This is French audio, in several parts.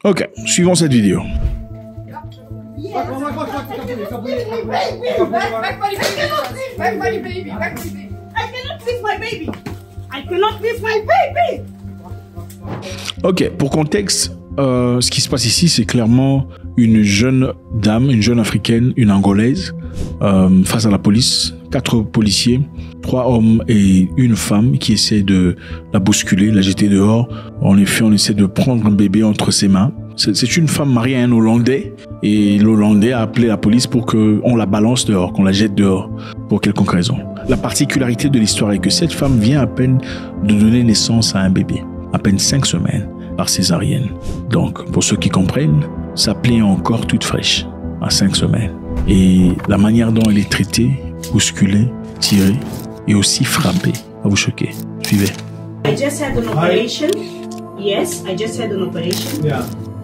Ok, suivons cette vidéo. Ok, pour contexte, ce qui se passe ici, c'est clairement une jeune dame, une jeune africaine, une angolaise, face à la police, 4 policiers, 3 hommes et une femme qui essaient de la bousculer, la jeter dehors. En effet, on essaie de prendre un bébé entre ses mains. C'est une femme mariée à un Hollandais et l'Hollandais a appelé la police pour qu'on la balance dehors, qu'on la jette dehors pour quelconque raison. La particularité de l'histoire est que cette femme vient à peine de donner naissance à un bébé, à peine 5 semaines, par césarienne. Donc, pour ceux qui comprennent, sa plaie est encore toute fraîche, à 5 semaines. Et la manière dont elle est traitée, bousculée, tirée et aussi frappée va vous choquer. Suivez. I just had an operation. Yes, I just had an operation. Yeah.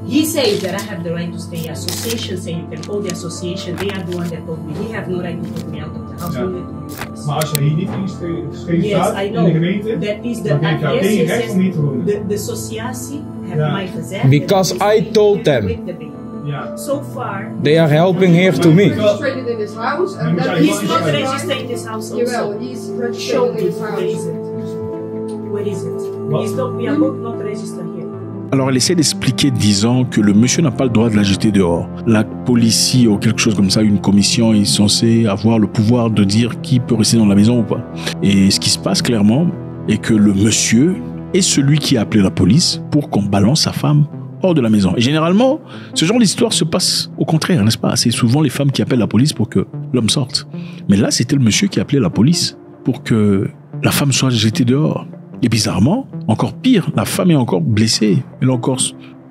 He says that I have the right to stay. Association say you can call the association. They are the one that told me. They have no right to put me out of the house. Ja. No way to do this. Maar als je hier niet ingeschreven Yes, staat I in know. de gemeente, That is the dan geeft jou geen recht om hier te wonen. the associatie have Ja. mij gezegd. Because that I told them. with the baby. Ja. So far, They are helping here to me. Registered in this house, and He's that he's is not Right. registered in this house also. Jawel, he's Show registered me, in this where is house. it? Where is it? What? He's not, we are both not registered here. Alors, elle essaie d'expliquer disant que le monsieur n'a pas le droit de la jeter dehors. La police ou quelque chose comme ça, une commission est censée avoir le pouvoir de dire qui peut rester dans la maison ou pas. Et ce qui se passe clairement est que le monsieur est celui qui a appelé la police pour qu'on balance sa femme hors de la maison. Et généralement, ce genre d'histoire se passe au contraire, n'est-ce pas? C'est souvent les femmes qui appellent la police pour que l'homme sorte. Mais là, c'était le monsieur qui a appelé la police pour que la femme soit jetée dehors. Et bizarrement, encore pire, la femme est encore blessée. Elle a encore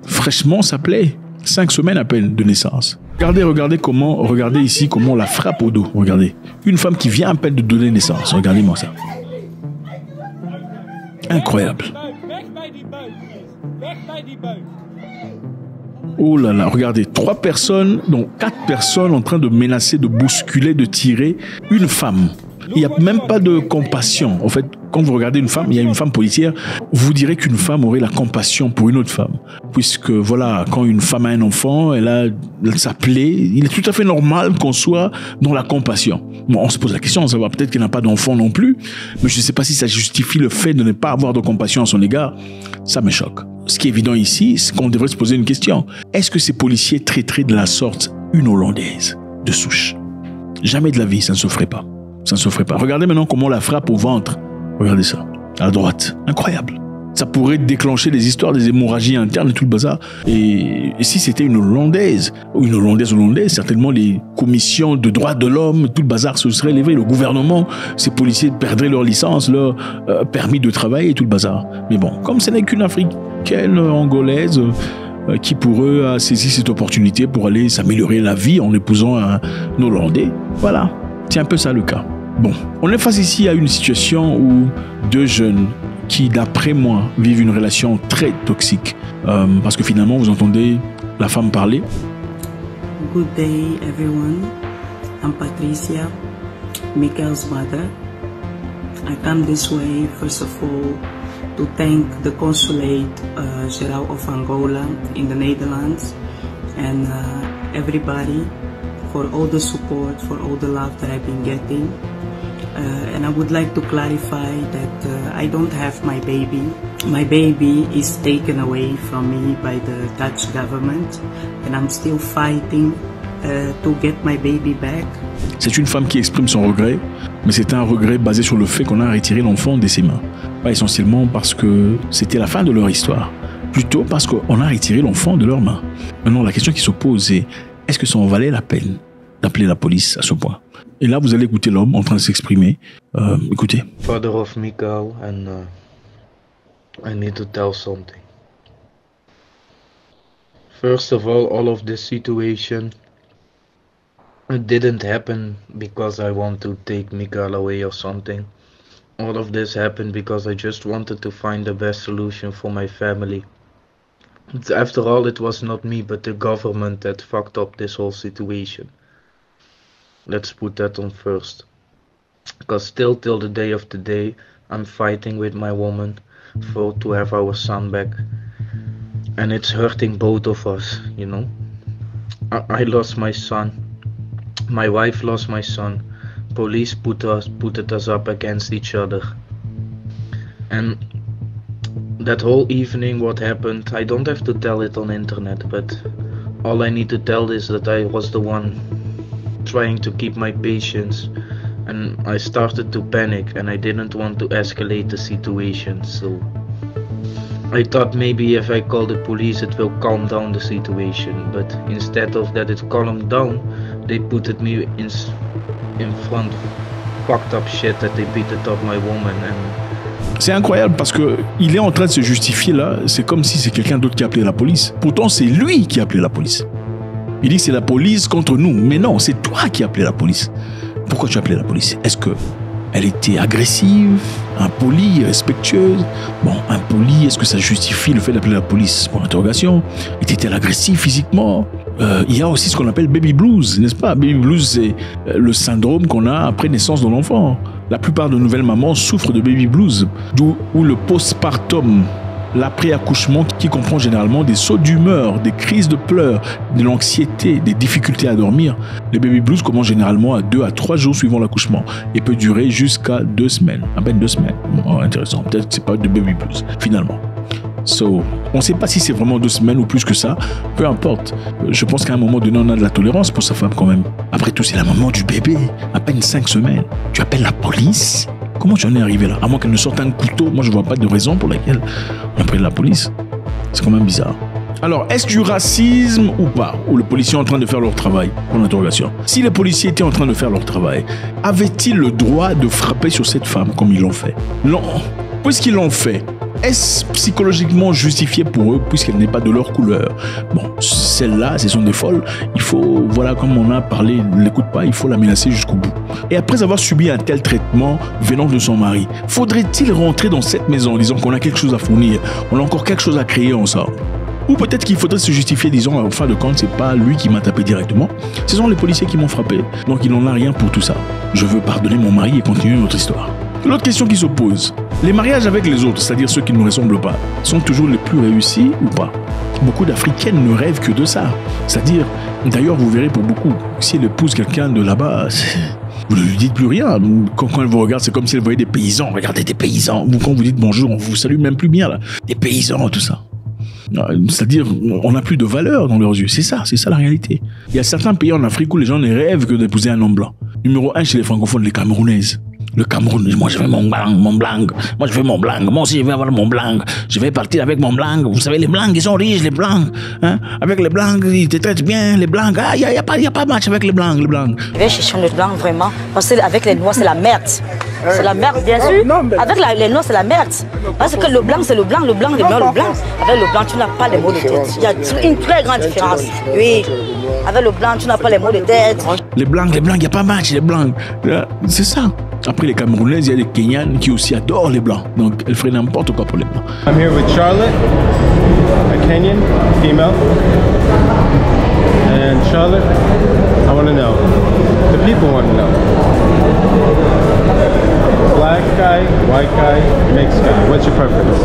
fraîchement sa plaie. 5 semaines à peine de naissance. Regardez ici comment on la frappe au dos. Regardez. Une femme qui vient à peine de donner naissance. Regardez-moi ça. Incroyable. Oh là là, regardez, 3 personnes, donc 4 personnes en train de menacer, de bousculer, de tirer une femme. Il n'y a même pas de compassion. En fait, quand vous regardez une femme, il y a une femme policière, vous direz qu'une femme aurait la compassion pour une autre femme. Puisque voilà, quand une femme a un enfant, elle a sa plaie, il est tout à fait normal qu'on soit dans la compassion. Bon, on se pose la question, on savoir peut-être qu'elle n'a pas d'enfant non plus, mais je ne sais pas si ça justifie le fait de ne pas avoir de compassion à son égard. Ça me choque. Ce qui est évident ici, c'est qu'on devrait se poser une question. Est-ce que ces policiers traiteraient de la sorte une Hollandaise de souche? Jamais de la vie, ça ne se ferait pas. Ça ne se ferait pas. Regardez maintenant comment on la frappe au ventre. Regardez ça, à droite. Incroyable. Ça pourrait déclencher des histoires, des hémorragies internes et tout le bazar. Et si c'était une Hollandaise, certainement les commissions de droits de l'homme, tout le bazar se serait levé. Le gouvernement, ces policiers perdraient leur licence, leur permis de travail et tout le bazar. Mais bon, comme ce n'est qu'une Africaine angolaise qui pour eux a saisi cette opportunité pour aller s'améliorer la vie en épousant un Hollandais, voilà, c'est un peu ça le cas. Bon, on est face ici à une situation où 2 jeunes qui, d'après moi, vivent une relation très toxique. Parce que finalement, vous entendez la femme parler. Good day, everyone. I'm Patricia, Michael's mother. I come this way, first of all, to thank the Consulate General of Angola in the Netherlands and everybody for all the support, for all the love that I've been getting. And I would like to clarify that I don't have my baby. My baby is taken away from me by the Dutch government and I'm still fighting to get my baby back. C'est une femme qui exprime son regret, mais c'est un regret basé sur le fait qu'on a retiré l'enfant de ses mains. Pas essentiellement parce que c'était la fin de leur histoire, plutôt parce qu'on a retiré l'enfant de leurs mains. Maintenant, la question qui se pose est, est-ce que ça en valait la peine d'appeler la police à ce point? Et là, vous allez écouter l'homme en train de s'exprimer. Écoutez. Father of Michael, and I need to tell something. First of all of this situation, it didn't happen because I want to take Michael away or something. All of this happened because I just wanted to find the best solution for my family. After all, it was not me, but the government that fucked up this whole situation. Let's put that on first. Because still till the day of today, I'm fighting with my woman to have our son back. and it's hurting both of us, you know. I lost my son, my wife lost my son, police put us up against each other, and that whole evening what happened, I don't have to tell it on internet, but all I need to tell is that I was the one trying to keep my patience, and I started to panic, and I didn't want to escalate the situation, so I thought maybe if I call the police it will calm down the situation, but instead of that it calmed down, they put me in front of fucked up shit that they beat up my woman. And c'est incroyable parce que il est en train de se justifier là, c'est comme si c'est quelqu'un d'autre qui a appelé la police. Pourtant c'est lui qui a appelé la police. Il dit que c'est la police contre nous, mais non, c'est toi qui as appelé la police. Pourquoi tu as appelé la police? Est-ce que elle était agressive, impolie, respectueuse? Bon, impolie, est-ce que ça justifie le fait d'appeler la police? Pour l'interrogation. Était-elle agressive physiquement? Il y a aussi ce qu'on appelle baby blues, n'est-ce pas? Baby blues, c'est le syndrome qu'on a après naissance de l'enfant. La plupart de nouvelles mamans souffrent de baby blues, où le postpartum, l'après-accouchement qui comprend généralement des sauts d'humeur, des crises de pleurs, de l'anxiété, des difficultés à dormir. Les baby blues commencent généralement à 2 à 3 jours suivant l'accouchement et peut durer jusqu'à 2 semaines, à peine 2 semaines. Bon, intéressant, peut-être que c'est pas de baby blues finalement. So, on ne sait pas si c'est vraiment 2 semaines ou plus que ça, peu importe. Je pense qu'à un moment donné, on a de la tolérance pour sa femme quand même. Après tout, c'est la maman du bébé, à peine 5 semaines. Tu appelles la police? Comment tu en es arrivé là? À moins qu'elle ne sorte un couteau, moi je vois pas de raison pour laquelle on appelle la police. C'est quand même bizarre. Alors, est-ce du racisme ou pas? Ou le policier est en train de faire leur travail? Pour l'interrogation. Si les policiers étaient en train de faire leur travail, avaient-ils le droit de frapper sur cette femme comme ils l'ont fait? Non. Puisqu'ils l'ont fait, est-ce psychologiquement justifié pour eux puisqu'elle n'est pas de leur couleur? Bon, celle-là, ce sont des folles. Il faut, voilà, comme on a parlé, ne l'écoute pas, il faut la menacer jusqu'au bout. Et après avoir subi un tel traitement venant de son mari, faudrait-il rentrer dans cette maison en disant qu'on a quelque chose à fournir, on a encore quelque chose à créer ensemble? Ou peut-être qu'il faudrait se justifier disant, en fin de compte, c'est pas lui qui m'a tapé directement, ce sont les policiers qui m'ont frappé, donc il n'en a rien pour tout ça. Je veux pardonner mon mari et continuer notre histoire. L'autre question qui se pose, les mariages avec les autres, c'est-à-dire ceux qui ne nous ressemblent pas, sont toujours les plus réussis ou pas? Beaucoup d'Africaines ne rêvent que de ça. C'est-à-dire, d'ailleurs, vous verrez pour beaucoup, si elle épouse quelqu'un de là-bas, vous ne lui dites plus rien. Quand elle vous regarde, c'est comme si elle voyait des paysans. Regardez des paysans. Quand vous dites bonjour, on vous salue même plus bien là. Des paysans, tout ça. C'est-à-dire, on n'a plus de valeur dans leurs yeux. C'est ça la réalité. Il y a certains pays en Afrique où les gens ne rêvent que d'épouser un homme blanc. Numéro 1 chez les francophones, les Camerounaises. Le Cameroun, moi je veux mon blanc. Moi je veux mon blanc. Moi aussi je veux avoir mon blanc. Je vais partir avec mon blanc. Vous savez, les blancs, ils sont riches, les blancs. Hein? Avec les blancs, ils te traitent bien, les blancs. Ah, il y a pas de match avec les blancs, Je vais chercher le blanc vraiment. Parce qu'avec les noirs, c'est la merde. C'est la merde, bien sûr. Avec les noirs, c'est la merde. Parce que le blanc, c'est le blanc, le blanc, le blanc, le blanc. Avec le blanc, tu n'as pas les mots de tête. Il y a une très grande différence. Oui. Avec le blanc, tu n'as pas les mots de tête. Les blancs, il n'y a pas match, les blancs. C'est ça. Après les Camerounaises, il y a des Kenyanes qui aussi adorent les blancs. Donc elles feraient n'importe quoi pour les blancs. I'm here with Charlotte, a Kenyan female. And Charlotte, I want to know. The people want to know. Black guy, white guy, mixed guy. What's your preference?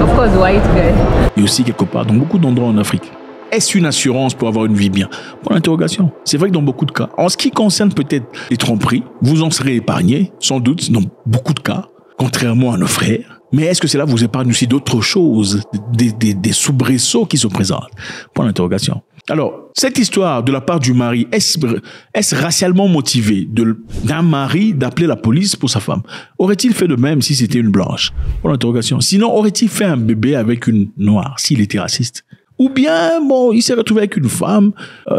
Of course, white guy. Et aussi quelque part, dans beaucoup d'endroits en Afrique. Est-ce une assurance pour avoir une vie bien? Pour l'interrogation. C'est vrai que dans beaucoup de cas, en ce qui concerne peut-être les tromperies, vous en serez épargné, sans doute, dans beaucoup de cas, contrairement à nos frères. Mais est-ce que cela vous épargne aussi d'autres choses, des soubresauts qui se présentent? Pour l'interrogation. Alors, cette histoire de la part du mari, est-ce racialement motivé d'un mari d'appeler la police pour sa femme? Aurait-il fait de même si c'était une blanche? Pour l'interrogation. Sinon, aurait-il fait un bébé avec une noire s'il était raciste? Ou bien, bon, il s'est retrouvé avec une femme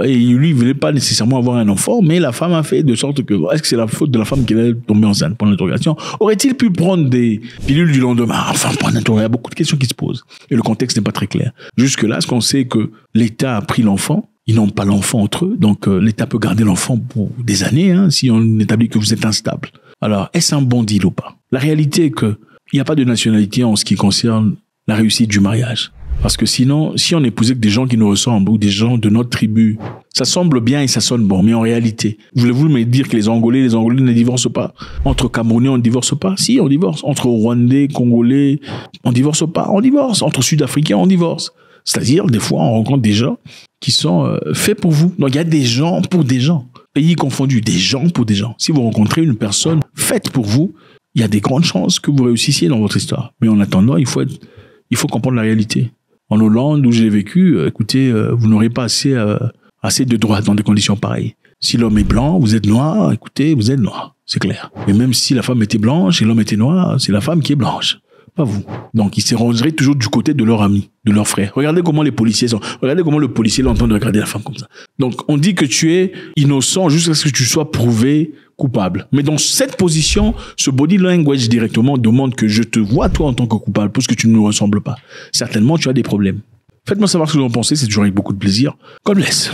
et lui, il voulait pas nécessairement avoir un enfant, mais la femme a fait de sorte que, est-ce que c'est la faute de la femme qu'il est tombé enceinte? Pour l'interrogation. Aurait-il pu prendre des pilules du lendemain? Enfin, pour l'interrogation, il y a beaucoup de questions qui se posent. Et le contexte n'est pas très clair. Jusque-là, est-ce qu'on sait que l'État a pris l'enfant? Ils n'ont pas l'enfant entre eux, donc l'État peut garder l'enfant pour des années, hein, si on établit que vous êtes instable. Alors, est-ce un bon deal ou pas? La réalité est que il n'y a pas de nationalité en ce qui concerne la réussite du mariage. Parce que sinon, si on épousait que des gens qui nous ressemblent ou des gens de notre tribu, ça semble bien et ça sonne bon. Mais en réalité, voulez-vous me dire que les Angolais ne divorcent pas? Entre Camerounais, on ne divorce pas? Si, on divorce. Entre Rwandais, Congolais, on divorce pas? On divorce. Entre Sud-Africains, on divorce. C'est-à-dire, des fois, on rencontre des gens qui sont faits pour vous. Donc, il y a des gens pour des gens. Pays confondu, des gens pour des gens. Si vous rencontrez une personne faite pour vous, il y a des grandes chances que vous réussissiez dans votre histoire. Mais en attendant, il faut comprendre la réalité. En Hollande, où j'ai vécu, écoutez, vous n'aurez pas assez de droits dans des conditions pareilles. Si l'homme est blanc, vous êtes noir, écoutez, vous êtes noir. C'est clair. Mais même si la femme était blanche et l'homme était noir, c'est la femme qui est blanche. Pas vous. Donc, ils se rangeraient toujours du côté de leur ami, de leur frère. Regardez comment les policiers sont. Regardez comment le policier l'entend de regarder la femme comme ça. Donc, on dit que tu es innocent jusqu'à ce que tu sois prouvé coupable. Mais dans cette position, ce body language directement demande que je te vois toi en tant que coupable parce que tu ne me ressembles pas. Certainement, tu as des problèmes. Faites-moi savoir ce que vous en pensez, c'est toujours avec beaucoup de plaisir. God bless.